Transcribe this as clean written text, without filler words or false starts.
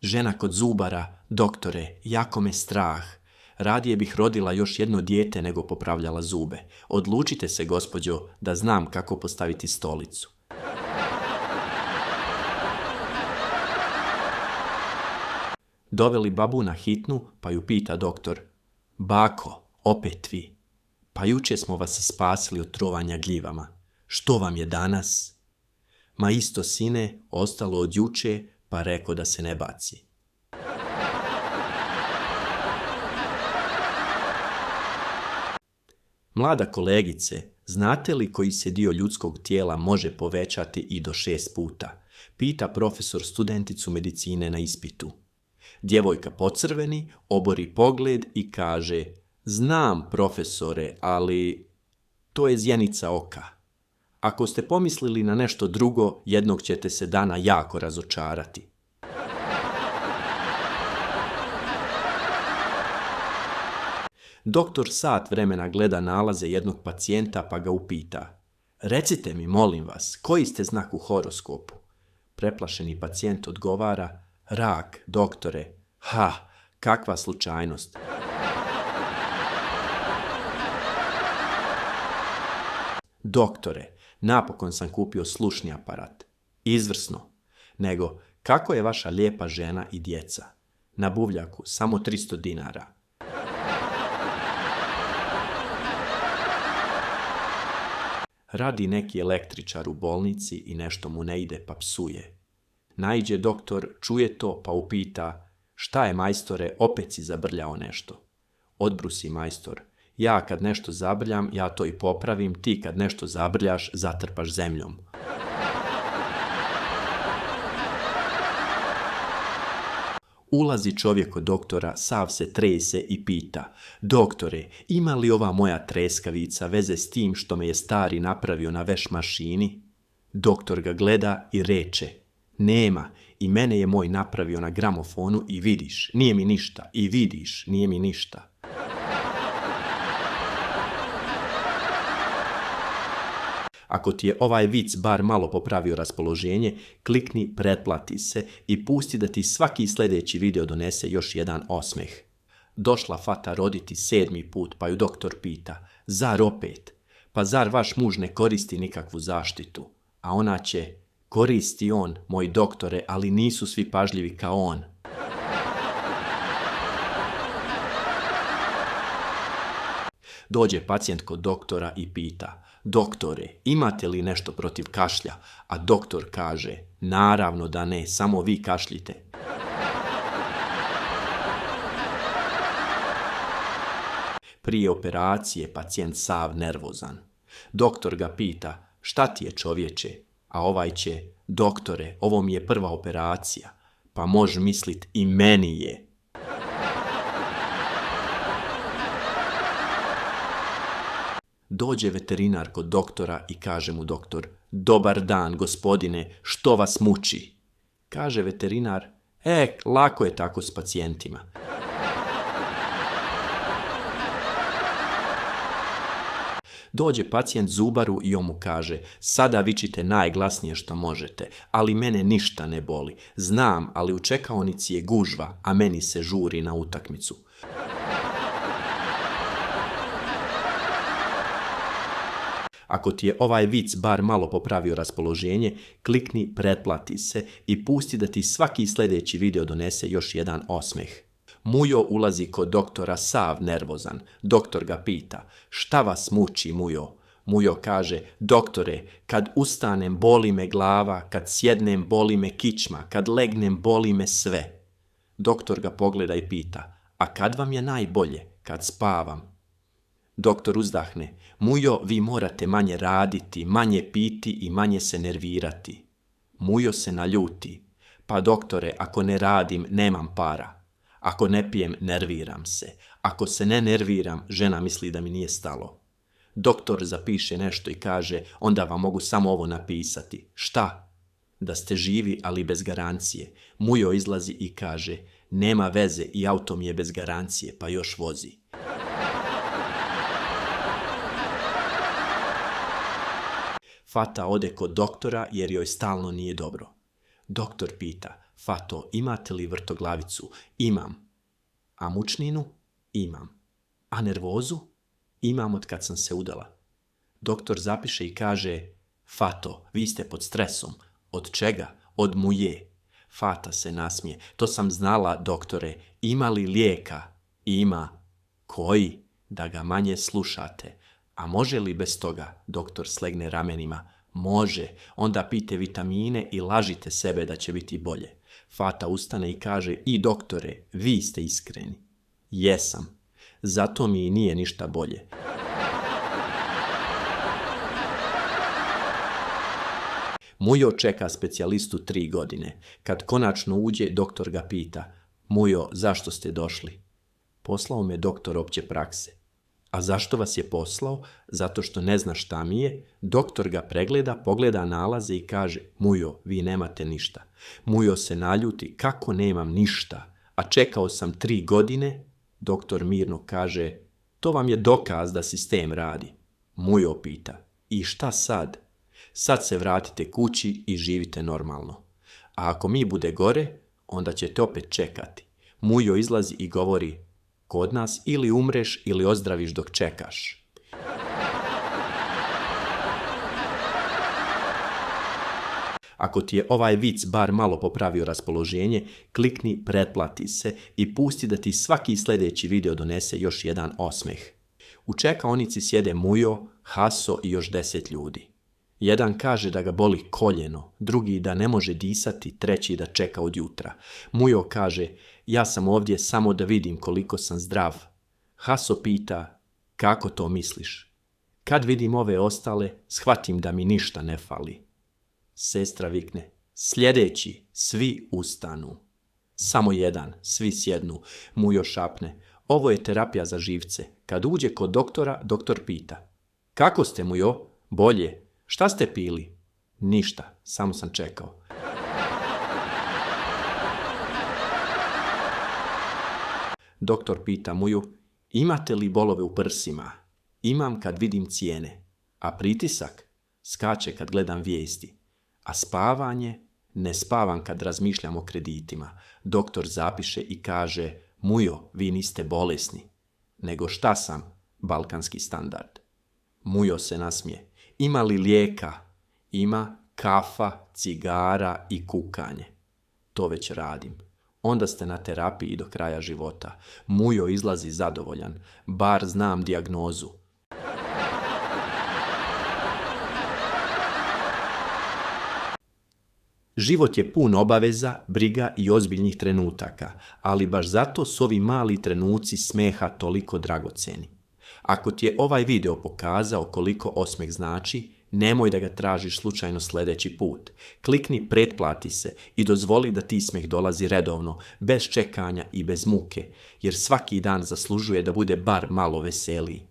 Žena kod zubara: doktore, jako me strah. Radije bih rodila još jedno dijete nego popravljala zube. Odlučite se, gospođo, da znam kako postaviti stolicu. Doveli babu na hitnu, pa ju pita doktor: bako, opet vi? Pa juče smo vas spasili od trovanja gljivama. Što vam je danas? Ma isto, sine, ostalo od juče, pa reko da se ne baci. Mlada kolegice, znate li koji se dio ljudskog tijela može povećati i do 6 puta? Pita profesor studenticu medicine na ispitu. Djevojka pocrveni, obori pogled i kaže: znam, profesore, ali to je zjenica oka. Ako ste pomislili na nešto drugo, jednog ćete se dana jako razočarati. Doktor sat vremena gleda nalaze jednog pacijenta pa ga upita: recite mi, molim vas, koji ste znak u horoskopu? Preplašeni pacijent odgovara: rak, doktore. Ha, kakva slučajnost. Doktore, napokon sam kupio slušni aparat. Izvrsno. Nego, kako je vaša lijepa žena i djeca? Na buvljaku samo 300 dinara. Radi neki električar u bolnici i nešto mu ne ide pa psuje. Naiđe doktor, čuje to pa upita: šta je, majstore, opet si zabrljao nešto? Odbrusi majstor: ja kad nešto zabrljam, ja to i popravim, ti kad nešto zabrljaš, zatrpaš zemljom. Ulazi čovjek kod doktora, sav se trese i pita: doktore, ima li ova moja treskavica veze s tim što me je stari napravio na veš mašini? Doktor ga gleda i reče: nema, i mene je moj napravio na gramofonu i vidiš, nije mi ništa, i vidiš, nije mi ništa. Ako ti je ovaj vic bar malo popravio raspoloženje, klikni pretplati se i pusti da ti svaki sljedeći video donese još jedan osmeh. Došla fata roditi 7. put, pa ju doktor pita: zar opet? Pa zar vaš muž ne koristi nikakvu zaštitu? A ona će: koristi on, moj doktore, ali nisu svi pažljivi kao on. Dođe pacijent kod doktora i pita: doktore, imate li nešto protiv kašlja? A doktor kaže: naravno da ne, samo vi kašljite. Prije operacije pacijent sav nervozan. Doktor ga pita: šta ti je, čovječe? A ovaj će: doktore, ovo mi je prva operacija. Pa mož mislit, i meni je. Dođe veterinar kod doktora i kaže mu doktor: dobar dan, gospodine, što vas muči? Kaže veterinar: lako je tako s pacijentima. Dođe pacijent zubaru i on mu kaže: sada vičite najglasnije što možete, ali mene ništa ne boli. Znam, ali u čekaonici je gužva, a meni se žuri na utakmicu. Ako ti je ovaj vic bar malo popravio raspoloženje, klikni pretplati se i pusti da ti svaki sljedeći video donese još jedan osmeh. Mujo ulazi kod doktora sav nervozan. Doktor ga pita: šta vas muči, Mujo? Mujo kaže: doktore, kad ustanem boli me glava, kad sjednem boli me kičma, kad legnem boli me sve. Doktor ga pogleda i pita: a kad vam je najbolje? Kad spavam. Doktor uzdahne: Mujo, vi morate manje raditi, manje piti i manje se nervirati. Mujo se naljuti: pa doktore, ako ne radim, nemam para. Ako ne pijem, nerviram se. Ako se ne nerviram, žena misli da mi nije stalo. Doktor zapiše nešto i kaže: onda vam mogu samo ovo napisati. Šta? Da ste živi, ali bez garancije. Mujo izlazi i kaže: nema veze, i auto mi je bez garancije, pa još vozi. Fata ode kod doktora jer joj stalno nije dobro. Doktor pita: Fato, imate li vrtoglavicu? Imam. A mučninu? Imam. A nervozu? Imam od kad sam se udala. Doktor zapiše i kaže, Fato, vi ste pod stresom. Od čega? Od muje. Fata se nasmije. To sam znala, doktore. Ima li lijeka? Ima. Koji? Da ga manje slušate. A može li bez toga? Doktor slegne ramenima. Može. Onda pijte vitamine i lažite sebe da će biti bolje. Fata ustane i kaže, i doktore, vi ste iskreni. Jesam. Zato mi i nije ništa bolje. Mujo čeka specijalistu 3 godine. Kad konačno uđe, doktor ga pita, Mujo, zašto ste došli? Poslao me doktor opće prakse. A zašto vas je poslao? Zato što ne zna šta mi je. Doktor ga pregleda, pogleda nalaze i kaže, Mujo, vi nemate ništa. Mujo se naljuti, kako nemam ništa? A čekao sam 3 godine. Doktor mirno kaže, to vam je dokaz da sistem radi. Mujo pita, i šta sad? Sad se vratite kući i živite normalno. A ako mi bude gore, onda ćete opet čekati. Mujo izlazi i govori, kod nas ili umreš ili ozdraviš dok čekaš. Ako ti je ovaj vic bar malo popravio raspoloženje, klikni pretplati se i pusti da ti svaki sljedeći video donese još jedan osmeh. U čekaonici sjede Mujo, Haso i još 10 ljudi. Jedan kaže da ga boli koljeno, drugi da ne može disati, treći da čeka od jutra. Mujo kaže, ja sam ovdje samo da vidim koliko sam zdrav. Haso pita, kako to misliš? Kad vidim ove ostale, shvatim da mi ništa ne fali. Sestra vikne, sljedeći, svi ustanu. Samo jedan, svi sjednu. Mujo šapne, ovo je terapija za živce. Kad uđe kod doktora, doktor pita, kako ste, Mujo? Bolje. Šta ste pili? Ništa, samo sam čekao. Doktor pita Muju, imate li bolove u prsima? Imam kad vidim cijene. A pritisak? Skače kad gledam vijesti. A spavanje? Ne spavam kad razmišljam o kreditima. Doktor zapiše i kaže, Mujo, vi niste bolesni. Nego šta sam? Balkanski standard. Mujo se nasmije. Ima li lijeka? Ima kafa, cigara i kukanje. To već radim. Onda ste na terapiji do kraja života. Mujo izlazi zadovoljan. Bar znam dijagnozu. Život je pun obaveza, briga i ozbiljnih trenutaka, ali baš zato su ovi mali trenuci smeha toliko dragoceni. Ako ti je ovaj video pokazao koliko osmeh znači, nemoj da ga tražiš slučajno sljedeći put. Klikni pretplati se i dozvoli da ti smeh dolazi redovno, bez čekanja i bez muke, jer svaki dan zaslužuje da bude bar malo veseliji.